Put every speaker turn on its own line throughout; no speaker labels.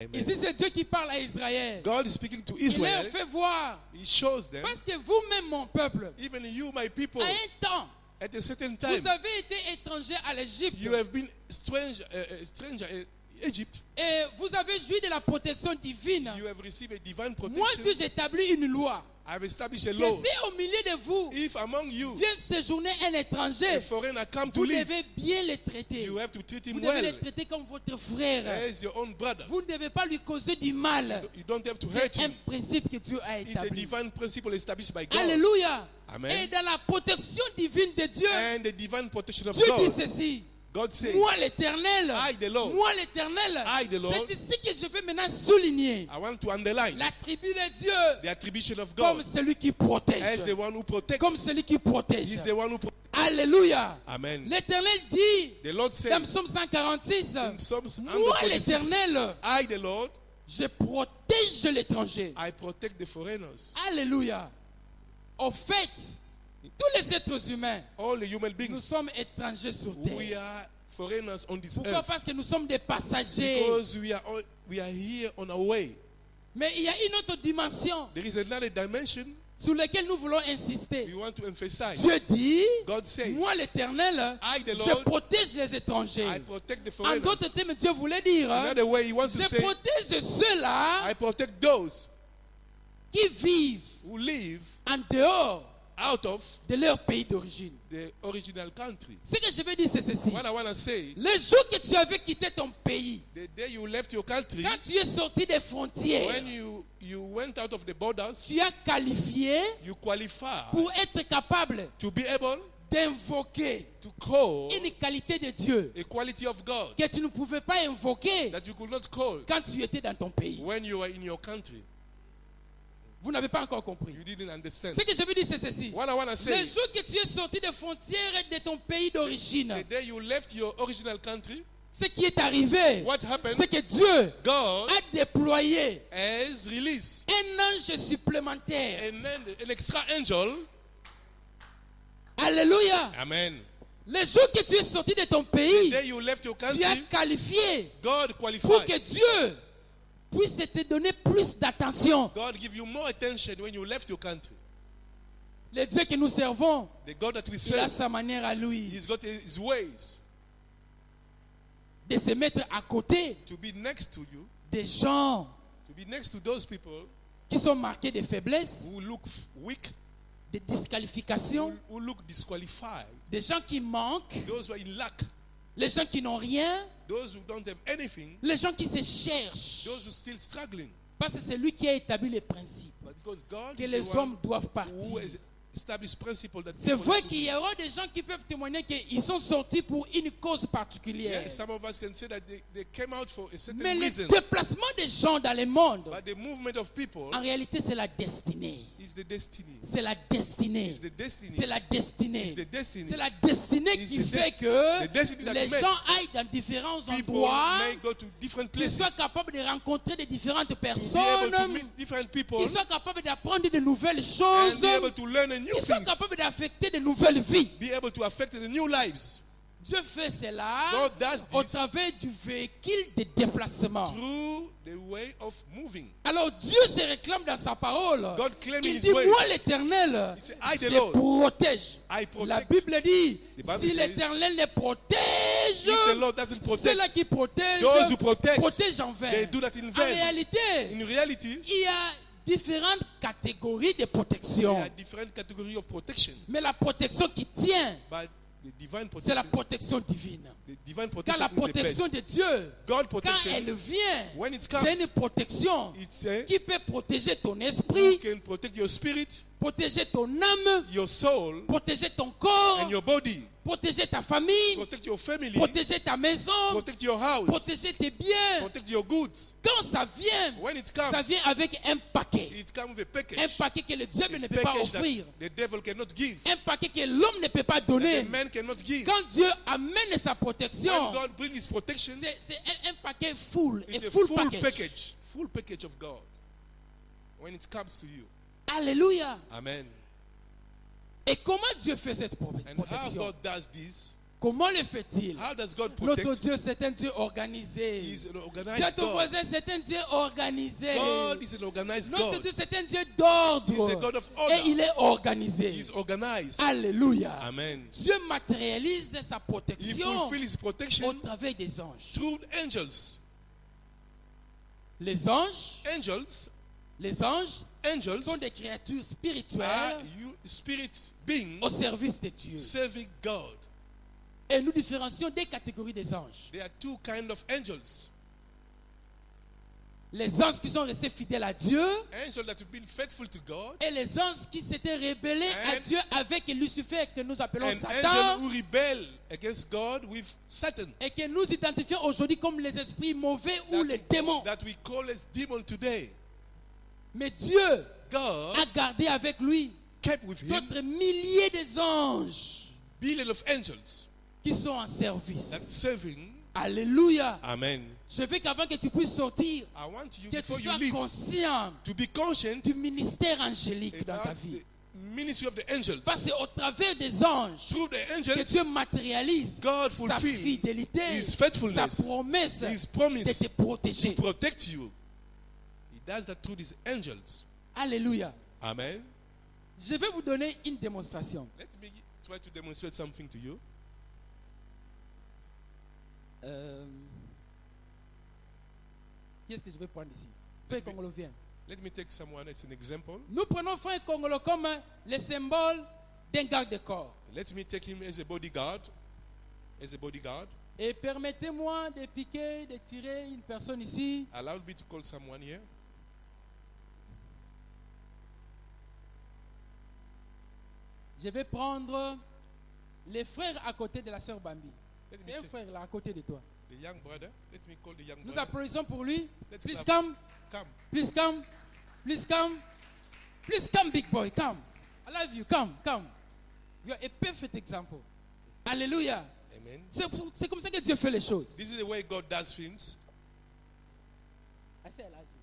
Amen.
Ici, c'est Dieu qui parle à Israël.
God is speaking to
Il leur
Israel.
fait voir.
He shows them,
Parce que vous-même, mon peuple,
even you, my people,
à un temps,
at a certain time,
vous avez été étrangers à l'Égypte.
you have been stranger in Egypt.
Et vous avez joui de la protection divine.
You have received a divine
Moi,
protection.
Dieu, j'établis une loi.
I have established a
Que
law.
si au milieu de vous
If among you
vient séjourner un étranger,
a foreigner come to
vous
live,
devez bien le traiter.
you have to treat
Vous
him
devez
well
le traiter comme votre frère.
as your own brother.
Vous ne devez pas lui causer du mal.
You don't have to hurt
C'est un
him.
principe que Dieu a
It's a
établi.
divine principle established by God.
Alléluia.
Amen.
Et dans la protection divine de Dieu,
And the divine protection of
Dieu dit
God.
ceci.
God says,
Moi l'éternel,
I, the Lord.
moi l'éternel,
I, the Lord.
c'est ici que je vais maintenant souligner
I want to underline
l'attribut de Dieu
the attribution of
comme
God
celui qui protège.
as the one who protects.
Comme celui qui protège.
He's the one who protects.
Alléluia.
Amen.
L'éternel dit
The Lord
dans
says
Psaume 146,
in Psalms
moi
146,
l'éternel,
I, the Lord,
je protège l'étranger.
I protect the foreigners.
Alléluia. Au fait, tous les êtres humains,
All the human
nous
beings,
sommes étrangers sur
we
terre.
are foreigners on this
Pourquoi?
earth.
Parce que nous sommes des passagers.
Because we are here on our way.
Mais il y a une autre dimension
There is another dimension
sur laquelle nous voulons insister.
we want to emphasize.
Dieu dit,
God says,
moi l'éternel,
I, the
je
Lord,
protège les étrangers.
I protect the
En d'autres
foreigners.
termes, Dieu voulait dire,
Another way he wants to
je
say,
protège ceux-là
I protect those
qui vivent
who live
en dehors
out of
de leur pays d'origine.
the original country.
Ce que je veux dire, c'est ceci.
What I want to say,
Le jour que tu avais quitté ton pays,
the day you left your country,
quand tu es sorti des frontières,
when you went out of the borders,
tu as qualifié
you qualify
pour être capable
to be able
d'invoquer
to call
une qualité de Dieu
a quality of God
que tu ne pouvais pas invoquer
that you could not call
quand tu étais dans ton pays.
when you were in your country.
Vous n'avez pas encore compris.
You didn't understand.
Ce que je veux dire, c'est ceci.
What I want to
Le
say,
jour que tu es sorti des frontières de ton pays d'origine,
the day you left your original country,
ce qui est arrivé,
what happened?
c'est que Dieu
God
a déployé
has released
un ange supplémentaire.
an extra angel.
Alléluia.
Amen.
Le jour que tu es sorti de ton
The
pays,
day you left your
tu as
country,
qualifié
God
pour
qualified.
que Dieu puisse te donner plus d'attention.
God give you more attention when you left your country.
Le Dieu que nous servons,
The God that we
il a
serve,
sa manière à lui
He's got His ways
de se mettre à côté
to be next to you,
des gens
to be next to those people
qui sont marqués de faiblesse,
who look weak,
de disqualification,
who look disqualified,
des gens qui manquent,
those who are in lack,
les gens qui n'ont rien,
those who don't have anything,
les gens qui se cherchent.
those who are still struggling.
Parce que c'est lui qui a établi les principes
But because God
que
is
les
the one
hommes doivent
who
partir.
has established principle that
C'est
people
vrai
have to
qu'il y aura des gens qui peuvent témoigner qu'ils sont sortis pour une cause particulière.
Yes, some of us can say that they came out for a certain
Mais le
reason.
déplacement des gens dans le monde,
But the movement of people
en réalité, c'est la destinée.
is the destiny.
C'est la destinée.
It's the destiny.
C'est la destinée.
It's the destiny.
C'est la destinée
It's
qui
the
fait
the destiny
que
that
les
makes
gens aillent dans différents
People
endroits,
may go to different
qu'ils
places
soient capables de rencontrer de différentes
to be able
personnes,
to meet different people
qu'ils soient capables d'apprendre de nouvelles
and
choses,
be able to learn a new
qu'ils soient
things,
capables d'affecter de nouvelles vies.
be able to affect the new lives
Dieu fait cela
God does
au
this
travers du véhicule de déplacement.
through the way of moving.
Alors Dieu se réclame dans sa parole.
God claims
Il
His
dit,
way.
moi l'éternel,
He said, I, the
je
Lord,
protège.
I protect.
La Bible dit,
The Bible
si
says,
l'éternel les protège,
If the Lord doesn't protect,
ceux-là qui protègent,
those who protect,
protègent en vain.
they do that in
En
vain.
réalité,
In reality,
il y a différentes catégories de protection.
there are different categories of protection.
Mais la protection qui tient,
But the divine
c'est la
protection,
protection divine.
the divine
Quand
protection
la
is the
protection
best.
de Dieu,
God
quand
protection,
elle vient,
when it
c'est une
comes,
protection
it's a,
qui peut protéger ton
you
esprit,
can protect your spirit,
protéger ton âme,
your soul,
protéger ton corps,
and your body.
protéger ta famille,
Protect your family,
protéger ta maison,
protect your house,
protéger tes biens.
protect your goods.
Quand ça vient,
When it
ça
comes,
vient avec un paquet.
it comes with a
Un
package.
paquet que le diable ne peut pas
Package that
offrir.
the devil cannot give,
Un paquet que l'homme ne peut pas donner.
that the man cannot give.
Quand Dieu amène sa protection,
When God brings His protection,
c'est un paquet full,
it's
un
a
full
full package of God. When it comes to you,
Alléluia.
Amen.
Et comment Dieu fait cette
And how
protection?
God does this,
Comment le fait-il?
How does God
Notre
protect?
Dieu, c'est un Dieu organisé.
He is an
Dis à
organized
ton
God.
voisin, c'est un Dieu organisé.
God is an organized
Notre
God.
Dieu, c'est un Dieu
He is a
d'ordre.
God of
Et
order.
il est organisé.
He is organized.
Alléluia.
Amen.
Dieu matérialise sa
He
protection
fulfills his
au
protection
travers des anges.
through angels.
Les anges,
Angels,
les anges
angels
sont des créatures
are
spirituelles
spirit beings
au service de Dieu.
serving God.
Et nous différencions des catégories des anges.
There are two kinds of angels.
Les anges qui sont restés fidèles à Dieu
Angels that have been faithful to God.
et les anges qui s'étaient rebellés à
And-
Dieu avec Lucifer que nous appelons
An angel
Satan
who rebel against God with Satan.
et que nous identifions aujourd'hui comme les esprits mauvais ou les démons.
That we call as demon today.
Mais Dieu
God
a gardé avec lui
kept with him
d'autres milliers d'anges
billions of angels
qui sont en service.
that serving.
Alléluia.
Amen.
Je veux qu'avant que tu puisses sortir,
I want you,
que
before
tu
you
sois
leave,
conscient
to be conscient
du ministère angélique dans ta
about
vie.
the ministry of the angels.
Parce qu'au travers des anges,
Through the
que
angels,
Dieu matérialise
God
sa
fulfill
fidélité,
His faithfulness,
sa promesse
His
de
promise
te protéger.
to protect you. He does that through His angels.
Alléluia.
Amen.
Je vais vous donner une démonstration.
Let me try to demonstrate something to you.
Qu'est-ce que je vais prendre ici? Frère Congolo, viens.
Let me take someone as an example.
Nous prenons Frère Congolo comme le symbole d'un garde de corps.
Let me take him as a bodyguard. As a bodyguard.
Et permettez-moi de piquer, de tirer une personne ici.
Allow me to call someone here.
Je vais prendre les frères à côté de la sœur Bambi.
Let me
C'est un
take
frère là à côté de toi.
the young brother. Let me call the young
Nous
brother.
applaudissons pour lui.
Let's
Please
clap.
come.
Come.
Please come. Please come. Please come, big boy. Come. I love you. Come. Come. You are a perfect example. Alléluia.
Amen.
C'est comme ça que Dieu fait les choses.
This is the way God does things.
I say I love you.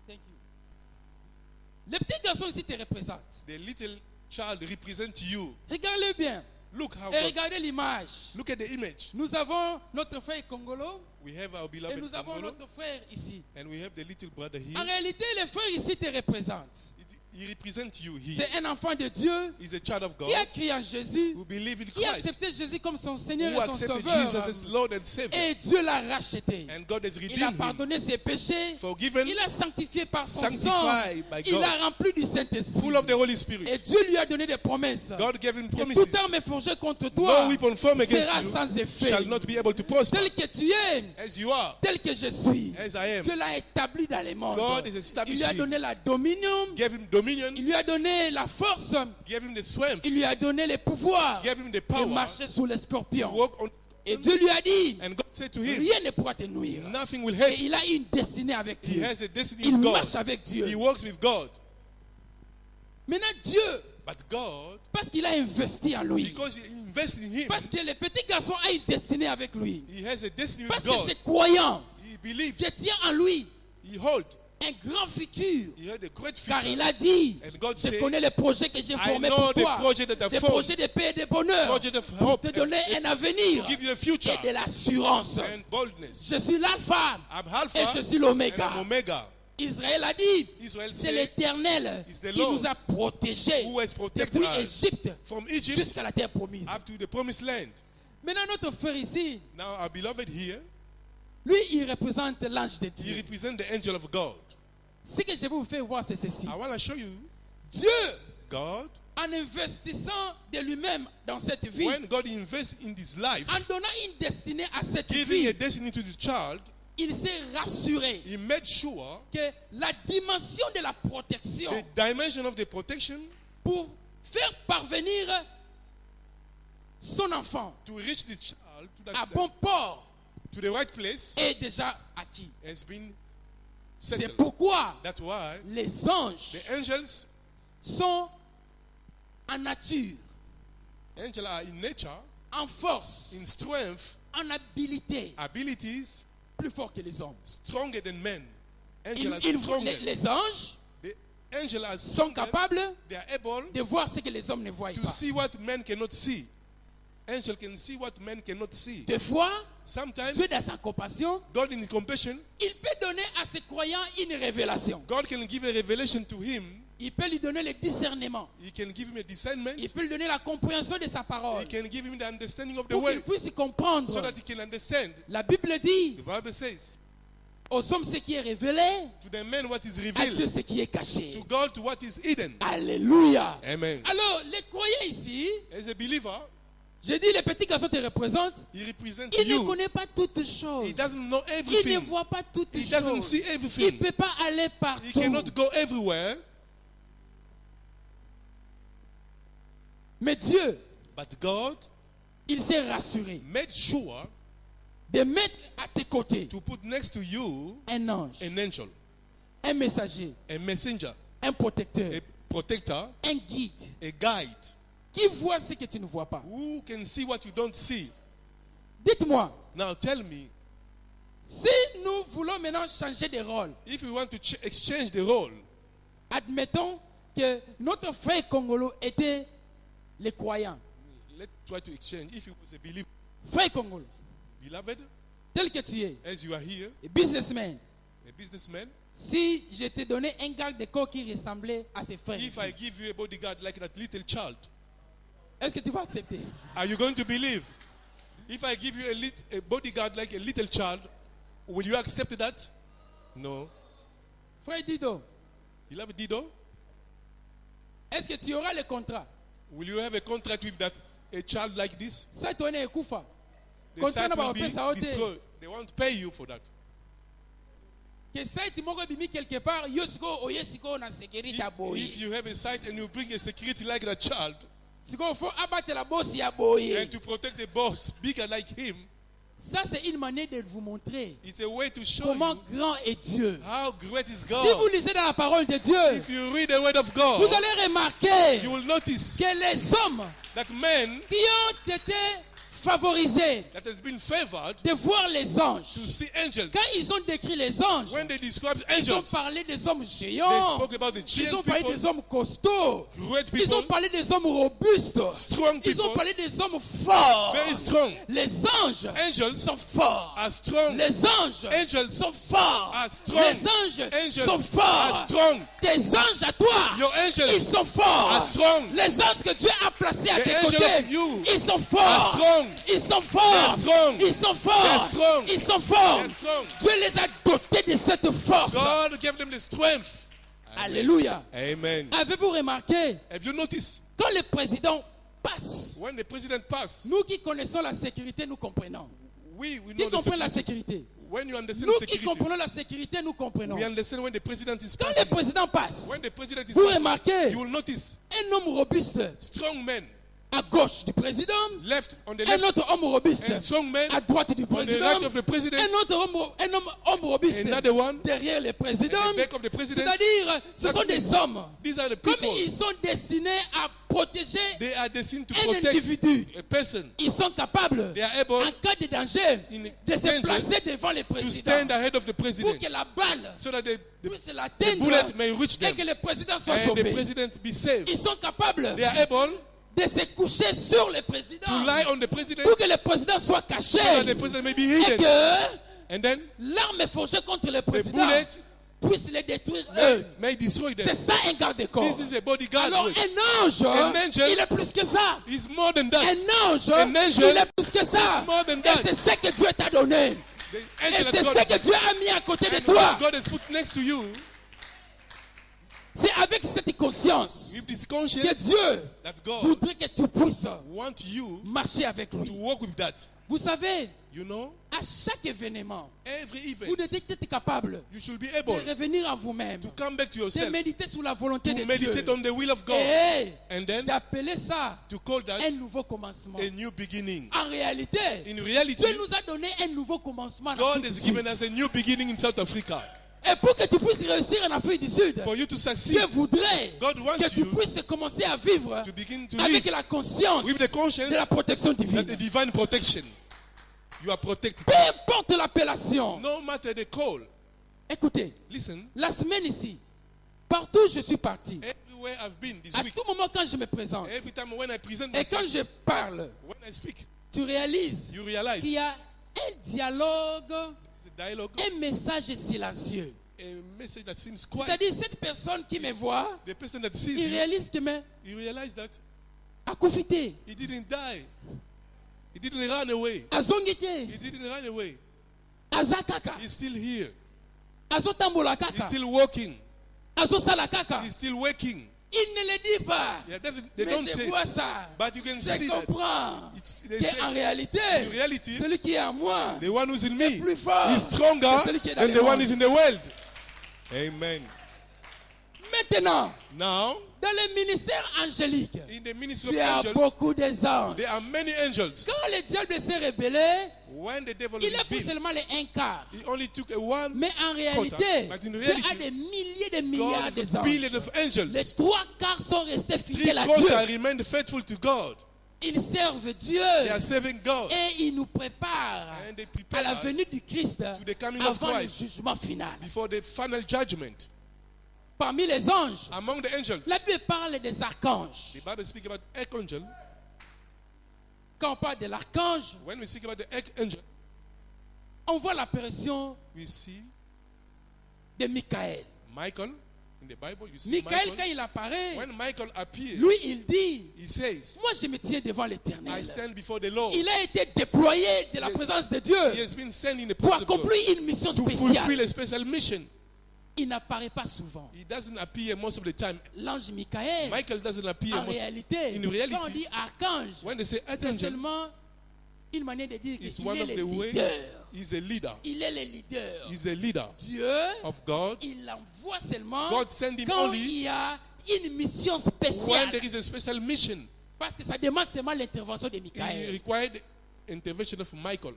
Thank you. Le petit garçon ici te représente.
The little child represents you.
Regardez bien.
Look how
Et
God.
regardez l'image.
Look at the image.
Nous avons notre frère Congolo
We have our
et
beloved
nous avons
Congolo,
notre frère ici.
and we have the little brother here.
En réalité, le frère ici te représente.
He represents you here.
C'est un enfant de Dieu
He's a child of God
qui a cru en Jésus,
who believes in
qui a
Christ,
accepté Jésus comme son Seigneur
who
et son
accepted
Sauveur.
Jesus as Lord and Savior.
Et Dieu l'a racheté.
And God has
Il a
redeemed him,
pardonné ses péchés.
forgiven,
Il a sanctifié par son sang.
sanctified by
Il
God,
a rempli du Saint-Esprit.
full of the Holy
Et
Spirit.
Dieu lui a donné des promesses.
God gave him
Que
promises.
toute arme forgée contre toi
No weapon formed against
sera
you
sans effet.
shall not be able to prosper.
Tel que tu es,
As you are,
tel que je suis,
as I am.
Dieu l'a établi dans les mondes.
God is
Il
established
lui a
him.
donné la dominion,
Gave him dominion,
il lui a donné la force,
gave him the strength,
il lui a donné le pouvoir
gave him the
de
power
marcher sous les
to
scorpions.
walk on.
Et Dieu lui a dit,
And God said to him,
rien ne pourra te nuire.
nothing will
Et
hurt you.
il a une destinée avec
He
Dieu.
has a destiny
Il
with God.
marche avec Dieu.
He walks with God.
Maintenant Dieu,
But God,
parce qu'il a investi en lui,
because he invested in him,
parce que le petit garçon a une destinée avec lui,
he has a destiny
parce
with
que
God.
c'est croyant,
He believes,
je tiens en lui
he holds,
un grand futur.
he had a great
Car
future.
il a dit,
And God
je
said,
connais les projets que j'ai
I
formés
know
pour
the
toi,
project that I
des
formed,
projets de paix et de bonheur,
project of
pour
hope,
te donner un avenir
to give you a future
et de l'assurance.
and boldness.
Je suis l'alpha
I'm
et
Alpha
je suis
and
l'oméga.
I'm Omega.
Israël a dit,
Israel
c'est
said,
l'Éternel
It's the
qui
Lord
nous a protégés
who has protected
depuis
us
Égypte
from Egypt
jusqu'à la terre promise.
up to the promised land.
Maintenant, notre frère ici,
Now our beloved here,
lui, il représente l'ange de
he
Dieu.
represents the angel of God.
Ce que je vais vous faire voir, c'est ceci.
I want to show you
Dieu,
God,
en investissant de lui-même dans cette vie,
when God invests in this life,
en donnant une destinée à cette
giving
vie,
a destiny to this child,
il s'est rassuré
he made sure
que la dimension de la protection
the dimension of the protection
pour faire parvenir son enfant
to reach the child
à bon port
to the right place
est déjà acquis.
has been
C'est
settled.
pourquoi
That's why
les anges
the angels
sont en nature,
are in nature,
en force,
in strength,
en habilité,
abilities,
plus forts que les hommes.
stronger than men.
Ils-
Angels are
ils-
stronger.
les anges
The angels are
sont
stronger.
capables
They are able
de voir ce que les hommes ne voient
to
pas.
see what men cannot see. Angel can see what men cannot see.
Des fois,
Sometimes,
Dieu dans sa compassion,
God in His compassion,
il peut donner à ses croyants une révélation.
God can give a revelation to him.
Il peut lui donner le discernement.
He can give him a discernment.
Il peut lui donner la compréhension de sa parole.
He can give him the understanding of the
Pour qu'il
word
puisse comprendre.
so that he can understand.
La Bible dit,
The Bible says,
aux hommes ce qui est révélé,
to the man what is
à Dieu
revealed,
ce qui est caché.
to God to what is hidden.
Alléluia.
Amen.
Alors, les croyants ici,
As a believer,
je dis, les petits garçons te représentent.
he represents
Il ne
you.
connaît pas toutes choses.
He doesn't know
Il ne
everything.
voit pas toutes
He doesn't
choses.
see
Il ne
everything.
peut pas aller
He
partout.
cannot go everywhere.
Mais Dieu,
But God
il s'est rassuré
made sure
de mettre à tes côtés
to put next to you
un ange,
an angel,
un messager,
a messenger,
un protecteur,
a protector,
un guide
a guide
qui voit ce que tu ne vois pas.
who can see what you don't see.
Dites-moi,
Now tell me,
si nous voulons maintenant changer de rôle,
if we want to exchange the role,
admettons que notre frère Congolo était les croyants.
let's try to exchange. If you was a believer,
Frère Congolo,
beloved,
tel que tu es,
as you are here,
et businessman,
a businessman,
si je te donnais un garde de corps qui ressemblait à ses frères,
if
ici,
I give you a bodyguard like that little child,
est-ce que tu vas accepter?
are you going to believe? If I give you a bodyguard like a little child, will you accept that? No.
Frère Dido,
Beloved Dido,
est-ce que tu auras le contrat?
will you have a contract with that a child like this?
Ça tu es kufa.
The
Contrat
site
na
will
ba
be
opesa ote.
destroyed. They won't pay you for that.
Que site moko bimi quelque part, yo siko oye siko na sécurité ya boye.
If you have a site and you bring a security like that child,
Siko faut abattre la bosse ya boye.
and to protect the boss bigger like him,
Ça c'est une manière de vous montrer
it's a way to show
comment
you
grand est Dieu.
how great is
Si vous
God.
lisez dans la parole de Dieu,
If you read the word of
vous
God,
allez remarquer
you will notice
que les hommes
that men
qui ont été favorisés
that has been favored
de voir les
to
anges,
see angels,
quand ils ont décrit les anges,
when they describe
ils ont
angels,
parlé des hommes
they
géants,
spoke about the
ils ont
giant
parlé
people,
des hommes costauds,
great
ils ont
people,
parlé des hommes robustes,
strong
ils ont
people,
parlé des hommes forts.
very strong.
Les anges
Angels
sont forts.
are strong.
Les anges
Angels
sont forts.
are strong.
Les anges
Angels
sont
are
forts.
strong.
Tes anges à toi,
Your
ils
angels
sont forts.
are strong.
Les anges que Dieu a placés à
The
tes
angel
côtés,
of you
ils sont
are
forts.
strong.
Ils sont
They are
forts.
strong.
Ils sont
They
forts.
are strong.
Ils sont
They
forts.
are strong.
Dieu les a dotés de cette force.
God gave them the strength.
Alléluia.
Amen.
Avez-vous remarqué,
Have you noticed
quand le président passe,
when the president passed,
nous qui connaissons la sécurité, nous comprenons.
we
Qui
know the
comprennent la
security.
sécurité?
When you understand
Nous qui
security,
comprenons la sécurité, nous comprenons.
we understand when the president is
Quand le
passing.
président passe,
When the president is
vous
passing,
remarquez
you will notice
un homme robuste
strong men
à gauche du président,
left on the
un
left
autre homme robuste
and strong men
à droite du
on the
président,
right of the president,
un autre homme robuste
another one
derrière le président.
at the back of the president.
C'est-à-dire, ce sont des hommes.
These are the
Comme
people.
ils sont destinés à protéger,
They are destined to
un
protect
individu.
a person.
Ils sont capables,
They are able
en cas de danger,
in
de se
danger
placer devant le
to
président
stand ahead of the
pour
president
que la balle
so that the
puisse l'atteindre
bullet may reach
et
them
que le président soit
and the
sauvé.
president be saved.
Ils sont capables
They are able
de se coucher sur le président
to lie on the president
pour que le président soit caché
so that the president may be
et
hidden.
que
And then
l'arme forgée contre le
the
président
bullet
puisse les détruire eux.
may destroy
C'est
them.
ça un garde corps.
This is a bodyguard.
Alors
work.
un ange,
An angel
il est plus que ça.
Is more than that.
Un ange,
An angel
il est plus que ça.
more than
Et
that.
c'est ce que Dieu t'a donné.
The
Et
angel
c'est
that
ce que
God,
Dieu a mis à côté de
and
toi.
what God has put next to you
C'est avec cette conscience
with this
que
conscience
Dieu
that God
voudrait que tu puisses
want you
marcher avec
to
lui.
work with that.
Vous savez,
You know,
à chaque événement,
every
vous
event
devez être capable
you should be
de
able
revenir à vous-même,
to come back to
de
yourself,
méditer sur la volonté de
to meditate
Dieu
on the will of God,
et
and then
d'appeler ça
to call that
un nouveau commencement.
a new beginning.
En réalité,
In reality,
Dieu nous a donné un nouveau commencement. en
God
Afrique
has
du
given
Sud.
us a new beginning in South Africa.
Et pour que tu puisses réussir en Afrique du Sud,
For you to succeed,
Dieu voudrait
God wants
que tu
you
puisses commencer à vivre
to begin to
avec
live
la conscience
with the conscience
de la protection
that
divine.
the divine protection. You are protected.
Peu importe l'appellation.
No matter the call.
Écoutez,
Listen,
la semaine ici, Partout où je suis parti,
Everywhere I've been this
à
week,
tout moment quand je me présente,
every time when I present
et quand
myself,
je parle,
when I speak,
tu réalises
you realize
qu'il y a un dialogue,
it's a dialogue,
un message silencieux.
a message that seems quiet.
C'est-à-dire, cette personne qui me voit,
The person that sees
il
you,
réalise que mais
you realize that
akufite,
he didn't die. He didn't run away.
azongite,
He didn't run away.
azakaka,
He's still here.
azotambola
He's
kaka,
still walking.
azosala kaka.
He's still working.
Il ne le dit pas.
Yeah, they
Mais
don't
je
say,
vois ça.
but you can
Je
see that.
comprends
They say,
qu'en réalité,
in reality,
celui qui est en moi
the one who's in
est
me
plus fort
is stronger
que celui qui est dans
than
le
the one
monde.
who's in the world. Amen.
Maintenant,
Now,
dans le ministère angélique,
in the ministry
tu
of
as
angels,
beaucoup d'anges.
there are many angels.
Quand le diable s'est rebellé,
When the devil
il a pris
revealed,
seulement les un quart.
he only took a one
Mais en réalité,
But in
Dieu
reality,
a des milliers de milliards
God is
de
a
anges.
billion of
Les
angels.
trois quarts sont restés
Three
fidèles à Dieu.
quarters remained faithful to God.
Ils servent Dieu
They are serving God.
et ils nous préparent
And they
à
prepare
la
us
venue du Christ
the coming of
avant le
Christ.
jugement final.
Before the final judgment.
Parmi les anges,
Among the angels,
la Bible parle des archanges.
the Bible speaks about archangel.
Quand on parle de l'archange,
When we speak about the archangel,
on voit l'apparition
we see
de Michael.
Michael in the Bible. You see
Michael, quand
Michael.
il apparaît,
When Michael appears,
lui, il dit,
he says,
moi je me tiens devant
I
l'Éternel.
stand before the Lord.
Il a été déployé de la présence de
He
Dieu
has been sent in the
pour
presence of God
accomplir une mission
to fulfill
spéciale.
a special mission.
Il n'apparaît pas souvent.
He doesn't appear most of the time.
L'ange Michael,
Michael doesn't appear
en
most.
réalité,
in reality,
quand on dit archange,
When they say
c'est
archangel,
seulement une manière de dire
it's
qu'il
one
est
of
le
the ways.
leader.
He's a leader.
Il est le leader.
He's the leader
Dieu,
of God.
il l'envoie seulement
God send him
quand
only
il y a une mission
when
spéciale.
there is a special mission.
Parce que ça demande seulement l'intervention de
He
Michael.
required intervention of Michael.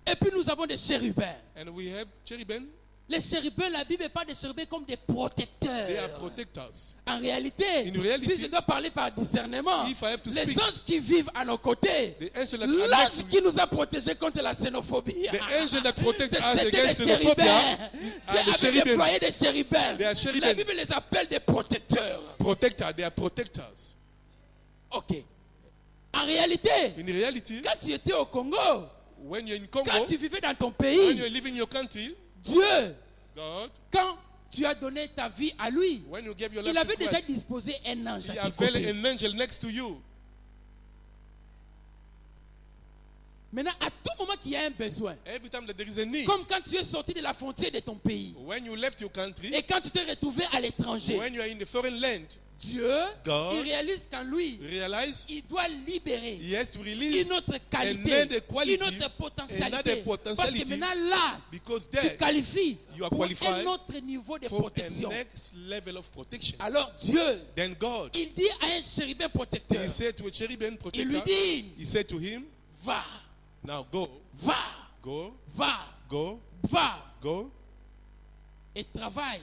Et puis nous avons des chérubins.
And we have cherubim.
Les chérubins, la Bible parle des chérubins comme des
They are
protecteurs.
protectors.
En réalité,
In reality,
si je dois parler par discernement,
if I have to
les
speak,
anges qui vivent à nos côtés,
the angel that are
l'ange
next to
qui
me,
nous a protégés contre la xénophobie,
the angel that protects us
c'était
against
des
xenophobia
chérubins.
are
Dieu
the
avait
cherubim.
déployé des chérubins.
They are cherubim.
La Bible les appelle des protecteurs.
Protector, they are protectors.
Ok. En réalité,
In reality,
quand tu étais au Congo,
when you're in Congo,
quand tu vivais dans ton
when
pays,
you're living in your country,
Dieu,
God,
quand tu as donné ta vie à lui,
when you gave your life
il avait
to
déjà
Christ,
disposé un ange
He
à tes
availed
côtés.
an angel next to you.
Maintenant, à tout moment qu'il y a un besoin,
Every time that there is a need,
comme quand tu es sorti de la frontière de ton pays
when you left your country,
et quand tu t'es retrouvé à l'étranger,
when you are in the foreign land,
Dieu,
God,
il réalise qu'en lui,
realize
il doit libérer
He has to release
une autre qualité,
another quality,
une autre potentialité.
another
Parce que
potentiality,
maintenant là,
because
tu
there
qualifies
you are
pour
qualified
un autre niveau de
for a
protection.
next level of protection.
Alors Dieu,
Then God,
il dit à un chérubin protecteur,
He said to a cherubim
il lui
protector,
dit,
He said to him,
va,
now go,
va,
go,
va,
go,
va
go,
et travaille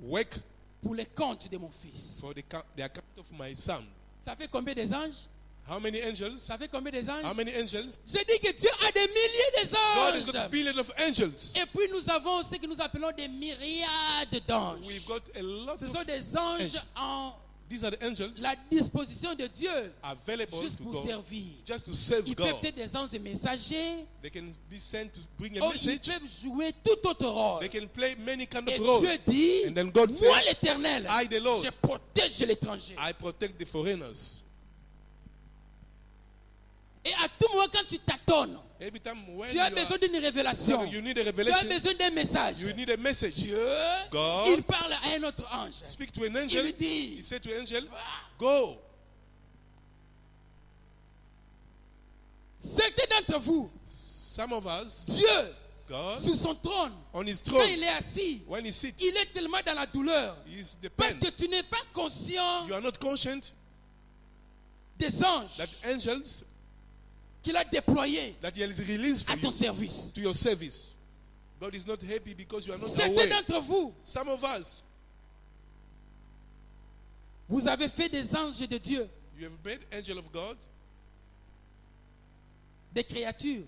work
pour les comptes de mon fils.
for the account of my son.
Ça fait combien des anges?
How many angels?
Ça fait combien des anges?
How many angels?
J'ai dit que Dieu a des milliers
God has got a
d'anges.
billion of angels.
Et puis nous avons ce que nous appelons des myriades d'anges.
We've got a lot
Ce sont
of.
des anges
angels.
en
These are the angels
la disposition de Dieu
available
juste
to
pour
God,
servir.
just to serve
Ils peuvent
God.
être des anges messagers.
They can be sent to bring a
Oh, ils
message.
peuvent jouer tout autre rôle.
They can play many kind
Et
of roles.
Dieu dit,
And then God
moi
said,
l'Éternel,
I, the Lord,
je protège l'étranger.
I protect the foreigners.
Et à tout moment quand tu tâtonnes,
Every time when
tu as besoin d'une révélation.
you need a
Tu as
revelation,
besoin d'un message.
you need a message.
Dieu,
God,
il parle à un autre ange.
Speak to an
Il
angel.
lui dit,
He said to an angel, go.
certains d'entre vous,
Some of us,
Dieu,
God,
sur son trône,
on his
quand
throne,
il est assis,
when he sits,
il est tellement dans la douleur.
he's the
Parce
pen.
que tu n'es pas conscient
You are not conscient
des anges
that angels
qu'il a déployés
that he has released for
à ton
you
service.
to your service. God is not happy because you are not
Certains
aware.
d'entre vous,
Some of us,
vous avez fait des anges de Dieu,
you have made angel of God,
des créatures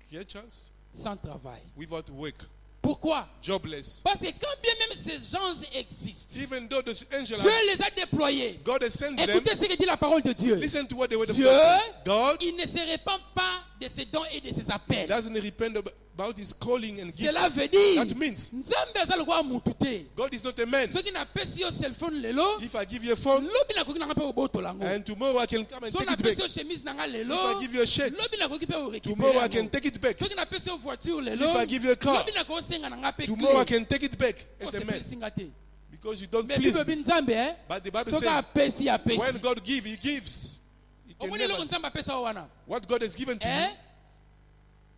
creatures,
sans travail.
without work.
Pourquoi?
jobless.
Parce que quand bien même ces gens existent,
Even though those angels
Dieu
are,
les a déployés.
God has sent them.
Écoutez ce que dit la parole de Dieu.
Listen to what the word of
Dieu,
God says. God
il ne se répand pas de ses dons et de ses appels.
doesn't repent about his calling and gift.
Cela veut dire,
That means
Nzambe aza lokola mutu te.
God is not a man.
Soki napesi yo cell phone lelo,
If I give you a phone
lobi nakoki nanga mpe kobotola yango.
and tomorrow I can come and
So
take it
napesi
back.
yo chemise nanga lelo,
If I give you a shirt,
lobi nakoki mpe
tomorrow I
korécupérer
can
yango.
take it back.
Soki napesi yo voiture lelo,
If I give you a car,
lobi nakosenga nanga mpe
tomorrow I
clé.
can take it back as a man.
Osepelisi nga te.
Because you don't
Mais
please
Bible
me.
bi Nzambe, eh?
But the Bible
Soki
says
apesi, apesi.
when God gives, he gives. He can
Omoni eloko
never.
Nzambe apesa yo wana.
What God has given to
Eh?
you,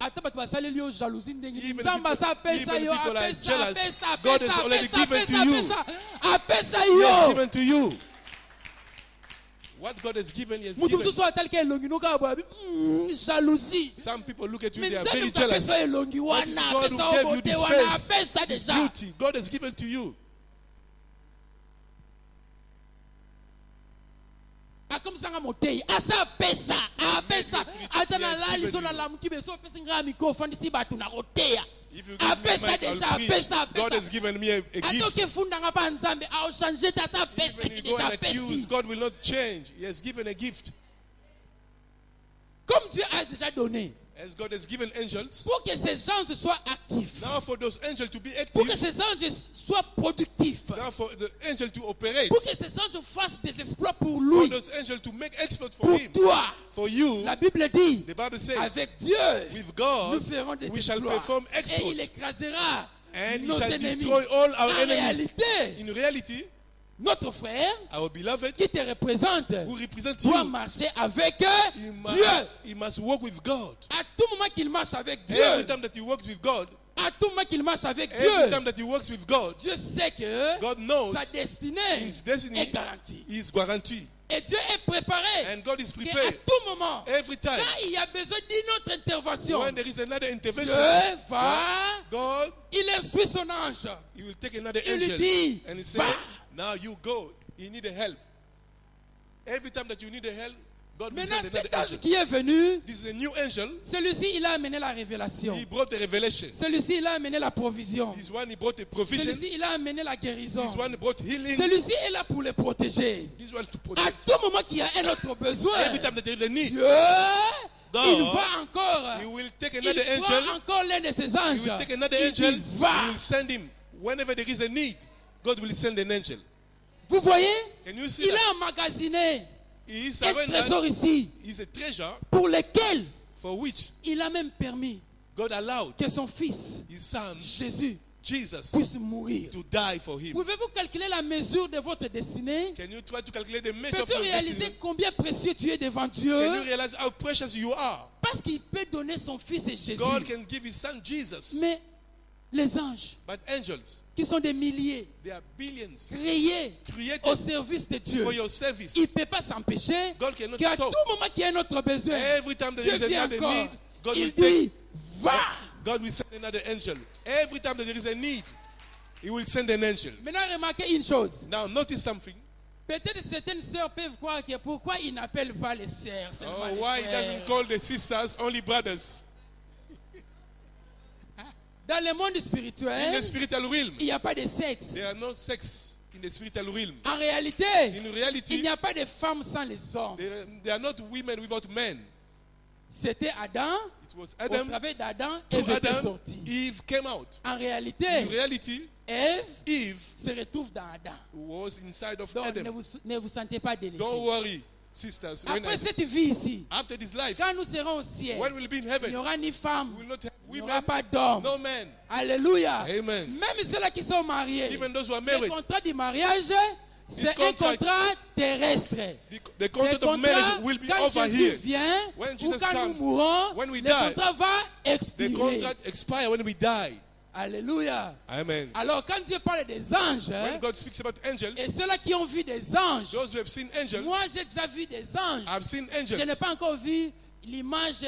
Ata bato basaleli yo jalousie ndenge nini.
Even
Nzambe asa
people-
apesa
even
yo,
people are
apesa,
jealous.
apesa,
God has
apesa,
already
apesa,
given to
apesa,
you.
apesa. Apesa
he has
yo.
given to you. What God has given, he has
Mutu
given.
mosusu atalika elongi noka boya jalousie.
Some people look at you,
Mais
they are
Nzambe
very
mutu
jealous.
apesa yo elongi
But
wana,
it's God who
apesa yo
gave you
bote
this
wana,
face,
apesa
this
deja.
beauty. God has given to you.
Akomisanga motei, asa apesa, apesa. Ata na
Yes,
lali
given
so na
you.
lamuki be so apesa nga miko ofandisi bato na koteya.
If you give me a
Apesa
mic,
deja,
I'll preach.
apesa,
God has
apesa.
given me a
Ata
gift.
okefundanga pa Nzambe, aochange ta asa apesa
Even you go
deja
and accuse,
apesi.
God will not change. He has given a gift.
Comme Dieu a déjà donné.
As God has given angels,
Pour que ces gens soient actifs.
now for those angels to be
Pour que
active,
ces anges soient productifs.
now for the angel to operate,
Pour que ces anges fassent des exploits pour
for
lui.
those angels to make exploits for
Pour
him,
toi.
for you,
La Bible dit,
the Bible says,
avec Dieu,
with
nous
God,
ferons des
we shall
exploits.
perform
Et il
exploits.
écrasera
And he
nos
shall
ennemis.
destroy all our
En
enemies.
réalité,
In reality,
notre frère
our beloved
qui te représente
who represent
doit
you,
marcher avec
he
Dieu.
must walk with God.
À tout moment qu'il marche avec
Every
Dieu,
time that he walks with God,
à tout moment qu'il marche avec
every
Dieu,
time that he walks with God,
Dieu sait que
God knows
sa destinée
his destiny
est garantie.
is guaranteed.
Et Dieu est préparé.
And God is
Et à
prepared
tout moment,
every time.
quand il y a besoin d'une autre intervention,
When there is another
Dieu
intervention,
va,
God,
il instruit son ange.
he will take another
Il lui
angel
dit,
and he say,
va.
now you go. You need a help. Every time that you need a help, God will
Maintenant,
send another
cet ange
angel.
qui est venu,
This is a new angel.
celui-ci, il a amené la révélation.
He brought a revelation.
Celui-ci, il a amené la provision.
This one, he brought a provision.
Celui-ci, il a amené la guérison.
This one brought healing.
Celui-ci est là pour les protéger.
This one to
À
protect.
tout moment qu'il y a un autre besoin,
Every time that there is a need,
Dieu, il va encore.
he will take
Il
another
prend
angel.
encore l'un de ses
He
anges.
will take another
Il
angel.
y va.
He will send him. Whenever there is a need, God will send an angel.
Vous voyez,
Can you see
il
that?
a emmagasiné
He is
un trésor
surrendered.
ici
Is a treasure
pour lequel
for which
il a même permis
God allowed
que son fils,
his son,
Jésus,
Jesus,
puisse mourir.
to die for him.
Pouvez-vous calculer la mesure de votre destinée?
Can you try to calculate the measure of
Peux-tu
your
réaliser
destiny?
combien précieux tu es devant Dieu?
Can you realize how precious you are?
Parce qu'il peut donner son fils et Jésus.
God can give his son Jesus.
Mais les anges,
But angels,
qui sont des milliers,
they are billions
créés
created
au service de Dieu,
for your service.
il ne peut pas s'empêcher
God cannot
qu'à
stop.
tout moment qu'il y a un autre besoin,
Every time there
Dieu
is
vient
another
encore.
need, God
Il
will take.
dit, va.
God will send another angel. Every time that there is a need, he will send an angel.
Maintenant, remarquez une chose.
Now notice something.
Peut-être certaines sœurs peuvent croire que pourquoi ils n'appellent pas les sœurs, seulement
Oh,
les
why he
frères.
doesn't call the sisters only brothers?
Dans le monde
In
spirituel,
the spiritual realm,
il n'y a pas de sexe.
there are no sex in the spiritual realm.
En réalité,
In
il
reality,
n'y a pas de femmes sans les hommes.
they are not women without men.
C'était Adam.
It was
Au
Adam.
travers d'Adam,
Through
Ève était
Adam,
sortie.
Eve came out.
En réalité,
In reality,
Ève
Eve
se retrouve dans Adam.
was inside of
Donc
Adam.
ne vous sentez pas délaissés.
Don't worry, sisters.
Après cette vie ici,
After this life,
quand nous serons au ciel,
when we'll be in
il n'y
heaven,
aura ni femme,
we will not have
il n'y aura
women,
pas d'homme.
no men.
Alléluia.
Amen.
Même ceux-là qui sont mariés,
Even those who are
le
married,
contrat du mariage, c'est un
contract-
contrat terrestre.
the
Ce
contract of
contrat,
marriage will be
quand
over
Jésus
here.
vient,
When
ou
Jesus
quand
comes,
nous mourons,
when we
le
die,
contrat va
The
expirer.
contract expires when we die.
Alléluia.
Amen.
Alors quand Dieu parle des anges,
When God speaks about angels,
et ceux-là qui ont vu des anges,
those who have seen angels,
moi j'ai déjà vu des anges.
I've seen
Je n'ai
angels.
pas encore vu l'image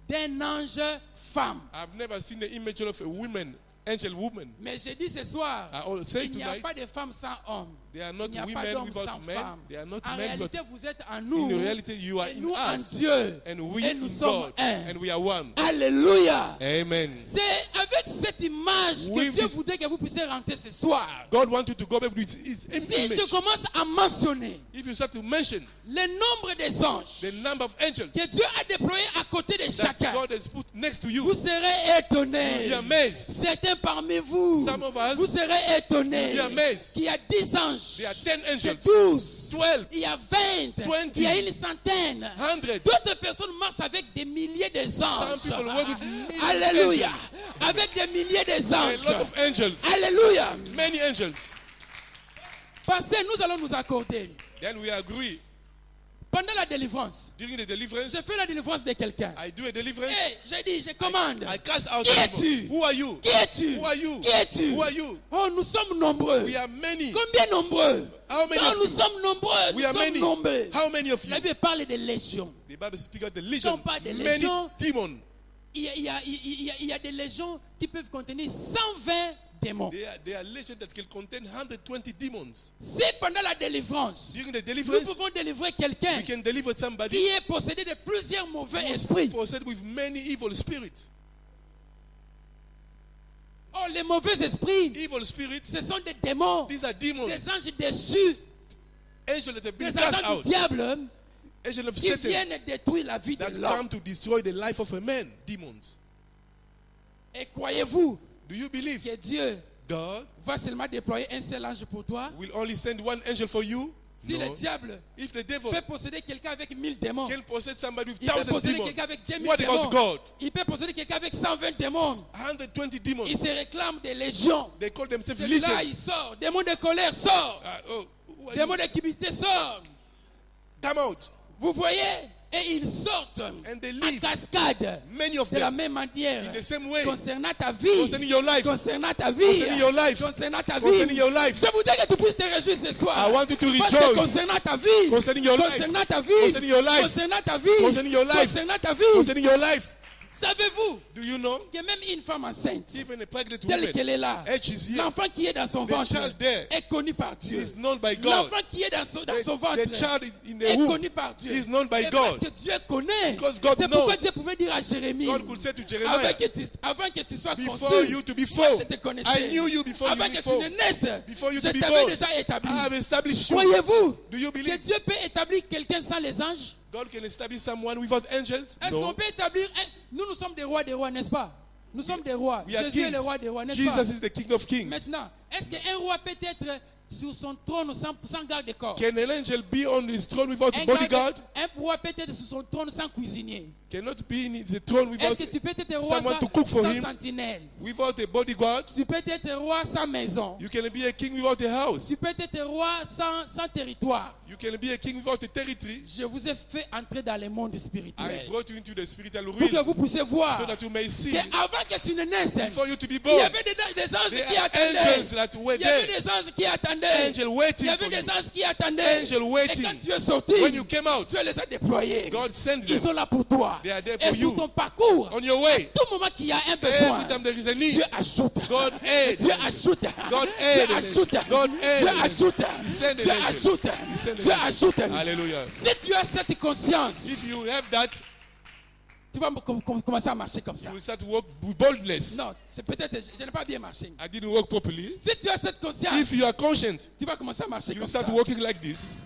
d'un ange femme.
I've never seen the image of a woman, angel woman.
Mais je dis ce soir,
I will say
il n'y a
tonight,
pas de femme sans homme.
They are not
Il n'y a pas
women
d'homme
without
sans
men.
femme.
They are not
En
men
réalité,
without.
vous êtes en nous.
In reality, you are
Et
in
nous en
us.
Dieu.
And we
Et
in
nous sommes
God.
un.
And we are one.
Alléluia.
Amen.
C'est avec cette image que
With
Dieu
this-
voudrait que vous puissiez rentrer ce soir.
God wants you to go back with its
Si
image.
je commence à mentionner
If you start to mention
le nombre des anges
the number of angels
que Dieu a déployés à côté de
that
chacun,
God has put next to you,
vous serez étonnés.
you'll be amazed.
Certains parmi vous,
Some of us,
vous serez étonnés.
you'll be amazed.
qu'il y a 10 anges,
There are 10
il y a
angels,
12,
12,
il y a 20,
20,
il y a une centaine.
100.
D'autres personnes marchent avec des milliers de
Some
anges.
people work with millions of
Alléluia.
angels.
Avec des milliers de
A lot
anges.
of angels.
Alléluia.
Many angels.
Parce que nous allons nous accorder.
Then we agree.
Pendant la délivrance,
During the deliverance,
je fais la délivrance de quelqu'un.
I do a deliverance.
Hey, j'ai dit, je commande.
I cast out
Qui
people.
es-tu?
Who are you?
Qui es-tu?
Who are you?
Qui es-tu?
Who are you?
Oh, nous sommes nombreux.
We are many.
Combien nombreux?
How many
Non,
of
nous
you?
sommes nombreux.
We
Nous
are
sommes
many.
nombreux.
How many of
La
you?
Bible parle de légions.
The Bible speaks of the
Quand
legion.
on parle de
Many
légions,
demons.
Il y a des légions qui peuvent contenir 120 démons.
They are legions that can contain 120 demons.
Si pendant la délivrance,
During the
nous
deliverance,
pouvons délivrer quelqu'un
we can deliver somebody
qui est possédé de plusieurs mauvais esprits.
possessed with many evil spirits.
Oh, les mauvais esprits,
Evil spirits,
ce sont des démons,
these are demons.
des anges déçus,
Angels that have been
des
cast
agents
out.
du diable
Angels of
qui
Satan
viennent détruire la vie de
that
l'homme.
come to destroy the life of a man. Demons.
Et croyez-vous
Do you believe
que Dieu
God
va seulement déployer un seul ange pour toi?
will only send one angel for you?
Si le diable
If the devil
peut posséder quelqu'un avec 1000 démons,
can possess somebody with
il peut
1,000
posséder
demons,
quelqu'un avec 2000
what
démons,
about God?
il peut posséder quelqu'un avec 120 démons.
120 demons.
Il se réclame des légions.
They call themselves
Celui-là,
legion.
il sort. Démon de colère sort.
Who are
Démon
you?
d'équité sort.
Come out.
Vous voyez? Et ils sortent
And they
en
leave.
cascade.
Many of
De la
them.
même manière.
In the same way.
Concernant ta vie.
Concerning your life.
Concernant ta vie.
Concerning your life.
Concernant ta vie.
Concerning your life.
Je voudrais que tu puisses te réjouir ce soir.
I want you to
Parce que
rejoice.
concernant ta vie.
Concerning your life.
Concernant ta vie.
Concerning your life.
Concernant ta vie.
Concerning your life.
Concernant ta vie.
Concerning your life.
Savez-vous
Do you know?
que même une femme enceinte,
Even a pregnant
telle
woman,
qu'elle est là,
age is here.
l'enfant qui est dans son
The
ventre
child there
est connu par Dieu.
is known by God.
L'enfant qui est dans son ventre
The child in the
est
womb
connu par Dieu.
is known by
Et
God.
parce que Dieu connaît.
Because God
C'est pourquoi
knows.
Dieu pouvait dire à Jérémie,
God could say to Jeremiah,
avant que tu sois
before
conçu,
you to be
moi
formed,
je te connaissais.
I knew you before
Avant
you
que
be
tu ne
formed.
naisses,
Before you
je
to be
t'avais
born,
déjà établi.
I have established you.
Croyez-vous
Do you
que
believe
Dieu peut établir quelqu'un sans les anges?
God can establish someone without angels?
Est-ce qu'on
No.
peut établir nous sommes des rois, n'est-ce pas? Nous sommes des rois.
We are
Jésus est
kings.
le roi des rois, n'est-ce pas?
Jesus is the King of Kings.
Maintenant, est-ce qu'un roi peut être sur son trône sans garde de corps?
Can an angel be on his throne without a
Un
bodyguard?
roi peut être sur son trône sans cuisinier.
Cannot be in the throne
Est-ce
without
que tu peux être roi
someone to cook for
sans
him?
sentinelle?
Without a bodyguard?
Tu peux être roi sans maison.
You can be a king without a house.
Tu peux être roi sans territoire.
You can be a king without a territory.
Je vous ai fait entrer dans le monde
I
spirituel
brought you into the spiritual
pour que
realm
vous puissiez voir
so that you may see
qu'avant que tu ne naisses,
before you to be
il y
born.
avait des anges
There
qui
are
attendaient.
angels that were
Il y avait
there.
des anges qui attendaient.
Angel
Il y
waiting
avait
for
des
you.
anges qui attendaient.
Angel
Et
waiting.
quand tu es sorti,
When you came out,
Dieu les a déployés.
God sent
Ils
them
sont là pour toi.
They are there
Et
for
sur
you.
ton parcours,
on your way.
tout moment qu'il y a un besoin,
Every time there is a need,
Dieu ajoute.
God aid.
Dieu ajoute.
God
Dieu
aid.
ajoute.
God aid.
Dieu ajoute.
He sent
Dieu
an angel.
ajoute.
He sent an
Dieu
angel.
ajoute.
Hallelujah.
Si tu as cette conscience,
If you have that,
tu vas commencer à marcher comme ça.
you will start to walk with boldness.
Non, c'est peut-être, je n'ai pas bien marché.
I didn't walk properly.
Si tu as cette conscience,
If you are conscient,
tu vas commencer à marcher
you
comme ça.
start walking like this.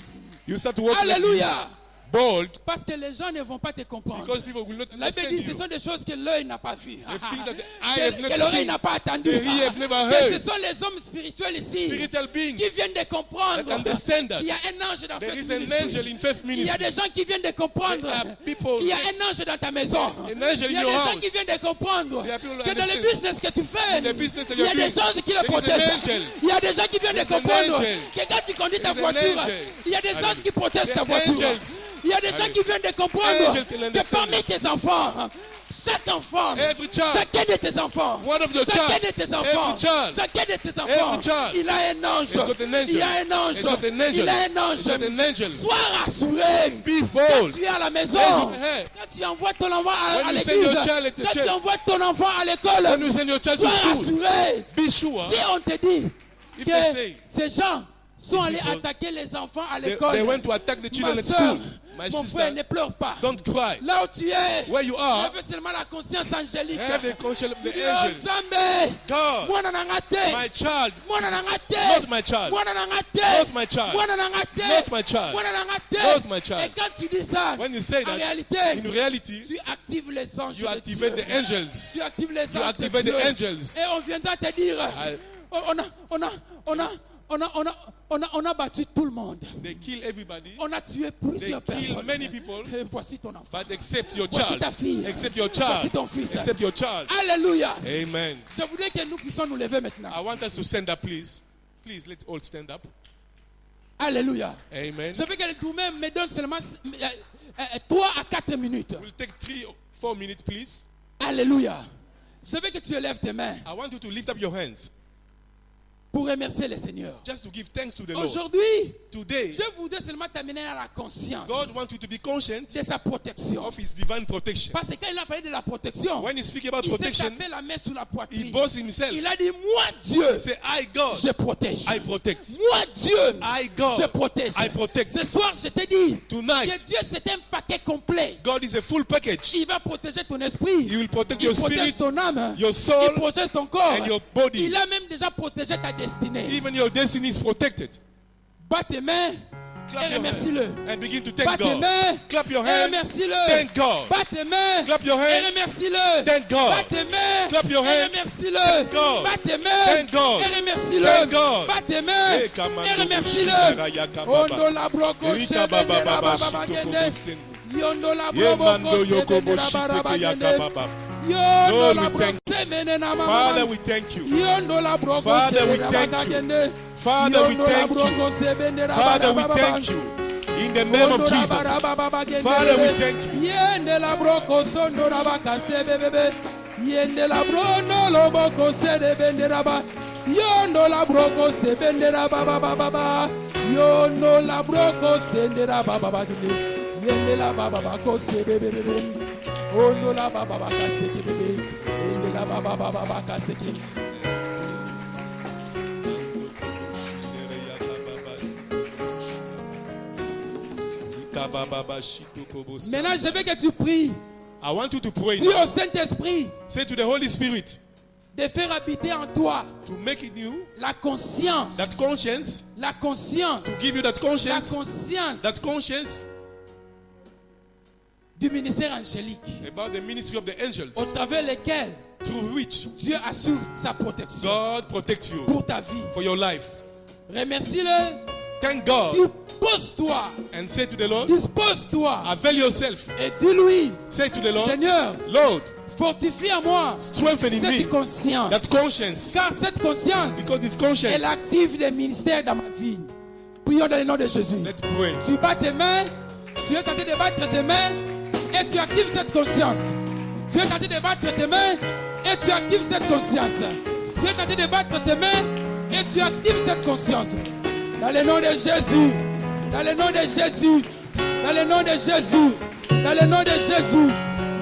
You start to walk like
Alléluia.
this. Bold,
Parce que les gens ne vont pas te comprendre.
because people will not
La Bible
understand
dit que ce
you.
sont des choses que l'œil n'a pas vues.
things that the eye has
Que
not
l'oreille
seen,
n'a pas attendu.
the ear has never
Que
heard.
ce sont les hommes spirituels ici
Spiritual
qui
beings
viennent de comprendre
that understand that
qu'il y a un ange dans
there
Faith
is an
Ministry.
angel in faith
Il y a
ministry.
des gens qui viennent de comprendre
There are people
qu'il y a
that-
un ange dans ta maison.
An angel
Il y
in
a
your
des gens
house.
qui viennent de comprendre
There are people who
que dans le
understand.
business que tu fais,
In the business that
il y a
you're
des
doing,
gens qui le
there is an
protègent.
angel.
Il y a des gens qui viennent de
There is an
comprendre
angel.
que quand tu conduis ta
There is an
voiture,
angel.
il y a des anges qui protègent
There
ta
are
voiture.
angels.
Il y a des gens qui viennent de comprendre
Angel can
que
understand.
parmi tes enfants, chaque enfant,
Every child,
chacun de tes enfants,
one of your
chacun
child,
de tes enfants,
every child,
chacun de tes
every
enfants,
child,
il a un ange.
has got an angel.
Il a un ange.
Has got an angel.
Il a un ange.
Has got an angel.
Sois rassuré.
Be
Quand
bold.
tu es à la maison,
Raise your head.
quand tu envoies ton enfant à
When you send
l'église,
your child at the
quand tu
church,
envoies ton enfant à l'école,
when you send your child
sois
to school,
rassuré.
be sure
Si on te dit
if
que
they say
ces gens sont allés
people,
attaquer les enfants à
they
l'école.
went to attack the children
Ma
at
soeur,
school. My
mon frère,
sister,
ne pleure pas.
don't cry.
Là où tu es,
Where you are,
j'avais seulement la conscience angélique.
have the conscience of the
Dis,
angel.
Nzambe,
God,
mwana na nga te.
my child,
Mwana na nga te.
not my child,
Mwana na nga te.
not my child,
Mwana na nga te.
not my child,
Mwana na nga te.
not my child.
Et quand tu dis ça,
When you say
en
that,
réalité,
in reality,
tu actives les anges
you
de
activate
Dieu.
the angels.
Tu actives les
You
anges de
activate
Dieu.
the angels.
Et on viendra te dire, on a battu tout le monde.
They kill everybody,
On a tué
they
plusieurs
kill
personnes.
many people,
Et voici ton enfant.
but except your
Voici
child.
ta fille.
Except your
Voici
child.
ton fils.
Except your child.
Alléluia.
Amen.
Je voudrais que nous puissions nous lever maintenant.
I want us to stand up, please. Please, let's all stand up.
Alléluia.
Amen.
Je veux que nous-mêmes me donne seulement 3 à 4 minutes.
We'll take 3 or 4 minutes, please.
Alléluia. Je veux que tu élèves tes mains
I want you to lift up your hands
pour remercier le Seigneur.
just to give thanks to the Lord.
Aujourd'hui,
Today,
je voudrais seulement t'amener à la conscience
God wants you to be conscient
de sa protection.
of His divine protection.
Parce que quand il a parlé de la protection,
When He speaks about
il s'est
protection,
tapé la main sur la
He
poitrine.
boasts Himself.
Il a dit, moi Dieu,
He said, I, God,
je protège.
I protect.
Moi Dieu,
I,
je
God,
protège.
I protect.
Ce soir, je te dis
Tonight,
que Dieu c'est un paquet complet.
God is a full package.
Il va protéger ton esprit.
He will protect
Il
your
protège
spirit,
ton âme.
your
Il
soul,
protège ton corps.
and your body.
Il a même déjà protégé ta destinée.
Even your destiny is protected.
Bats tes mains
Clap
et
your
remercie-le.
hands and begin to
Bats
thank
tes
God.
mains
Clap your
et
hands.
remercie-le.
Thank God.
Bats tes mains
Clap your
et
hands.
remercie-le.
Thank God.
Bats tes mains
Clap your
et
hands.
remercie-le.
God.
Bats tes mains
Thank God.
et remercie-le.
Thank God.
Bats tes mains
Hey,
et
Kamando
remercie-le.
Kushimera Yakababa.
Ondo la broko
Rika Baba
shebende
Baba
la
Shito
baba
Kobo
gende.
Sendu.
Yondo la
Ye
broko
Mando Yokobo
shebende la
Shiteke
baraba gende.
Yakababa.
Yondo
Lord,
la
we thank
broko semene na mama.
Father, we thank you.
Yondo la broko
Father, we
sebende
thank
la
you.
gende.
Father, we
Yondo la
thank you.
broko sebende la
Father, we
baraba
thank
baba.
you. In the name of Jesus. Father, we thank you.
Yende la broko sondo la bakase bebebe. Yende la brono lo boko sede bende la ba. Yondo la broko se bende la baba baba. Yondo la broko sende la baba baba. Yende la baba bako se bebebe. Ondo la baba baka se bebebe. Yende la baba baba baka se Maintenant, je veux que tu pries.
I want you to pray
Dis
now.
au Saint-Esprit
Say to the Holy Spirit
de faire habiter en toi
to make it new,
la conscience.
that conscience,
La conscience.
to give you that
La
conscience,
conscience du ministère angélique
about the ministry of the
au
angels,
travers lequel
through which
Dieu assure sa protection
God protects you
pour ta vie.
for your life.
Remercie-le.
Thank God
Dispose-toi.
and say to the Lord,
Dispose-toi.
avail yourself.
Et dis-lui,
Say to the Lord,
Seigneur,
Lord,
fortifie à moi
strengthen in me
cette conscience.
that conscience,
Car cette conscience,
because this conscience.
elle active les ministères dans ma vie. Prions dans le nom de Jésus.
Let's pray.
Tu bats tes mains, tu es tenté de battre tes mains et tu actives cette conscience. Tu es tenté de battre tes mains et tu actives cette conscience. Tu es tenté de battre tes mains et tu actives cette conscience. Dans le nom de Jésus, dans le nom de Jésus, dans le nom de Jésus, dans le nom de Jésus,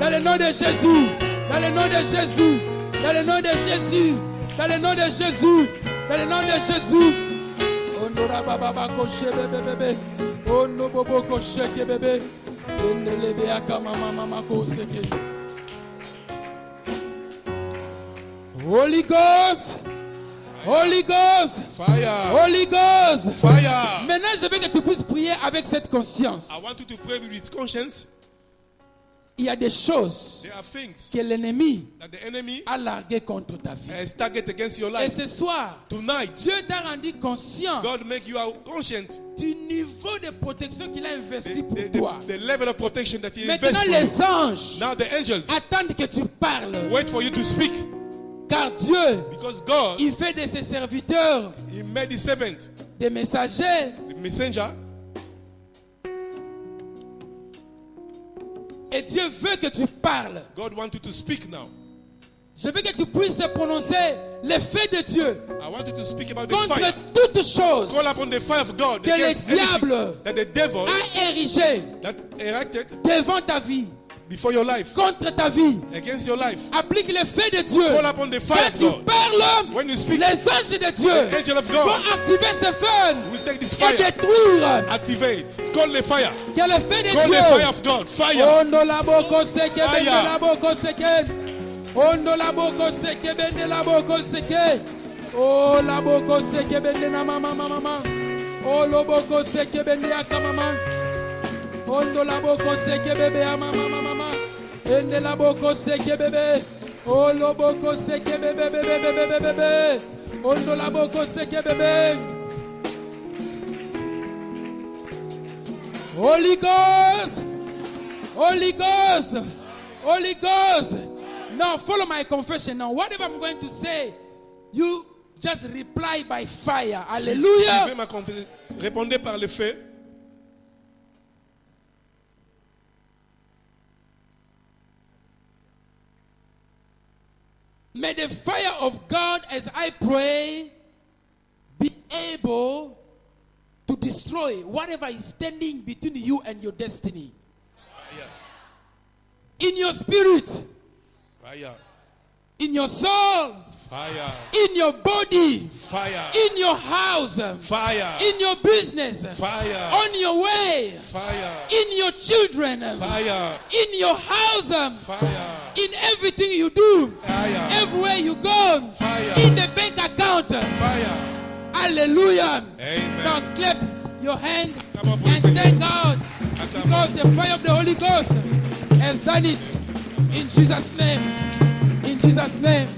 dans le nom de Jésus, dans le nom de Jésus, dans le nom de Jésus, dans le nom de Jésus, dans le nom de Jésus. Ondora baba bakoshe bebe bebe. Ondo bobo koshe ke bebe. Endelebe akama mama makoseke. Holy Ghost. Holy Ghost.
Fire.
Holy Ghost.
Fire.
Maintenant, je veux que tu puisses prier avec cette conscience.
I want you to pray with this conscience.
Il y a des choses
There are things
que l'ennemi
that the enemy
a larguées contre ta vie.
has targeted against your
Et
life.
ce soir,
Tonight,
Dieu t'a rendu conscient
God make you conscient
du niveau de protection qu'il a investi pour
the
toi.
level of protection that He
Maintenant,
invests for you.
les anges
Now the angels
attendent que tu parles.
wait for you to speak,
Car Dieu,
because God,
il fait de ses serviteurs
He made His servant,
des messagers.
the messenger,
Et Dieu veut que tu parles.
God wants you to speak now.
Je veux que tu puisses prononcer les faits de Dieu
I want you to speak about the
contre
fire.
toutes choses
Call upon the fire of God
que le
against anything
diable
that the devil
a érigé
that erected
devant ta vie.
before your life,
contre ta vie.
against your life.
Applique les faits de Dieu.
Call upon the fire
Quand
of
tu
God.
parles,
When you speak,
les anges de Dieu
the angel of
vont
God
activer ce feu
will take this
et
fire,
détruire.
activate, call the fire,
Que le feu de
call the
Dieu.
fire of God, fire.
Ondo la boko seke,
Fire.
bende la boko seke. Ondo la boko seke, bende la boko seke. Oh la boko seke, bende na mama mama. Oh lo boko seke, bende aka mama. Ondo la boko seke, bebe a mama mama. Ende la boko seke, bebe. Oh lo boko seke, bebe bebe bebe bebe. Ondo la boko seke, bebe. Holy Ghost, Holy Ghost, Holy Ghost. Now follow my confession. Now whatever I'm going to say, you just reply by fire. Hallelujah.
Suivez ma confession. Répondez par le feu.
May the fire of God, as I pray, be able to destroy whatever is standing between you and your destiny.
Fire,
In your spirit,
fire,
in your soul,
fire,
in your body,
fire,
in your house,
fire,
in your business,
fire,
on your way,
fire,
in your children,
fire,
in your house,
fire,
in everything you do,
fire,
everywhere you go,
Fire.
in the bank account.
fire.
Hallelujah.
Amen.
Now clap your hand
Come on,
and
please.
thank God
Come
because the fire of the Holy Ghost has done it. In Jesus' name. In Jesus' name.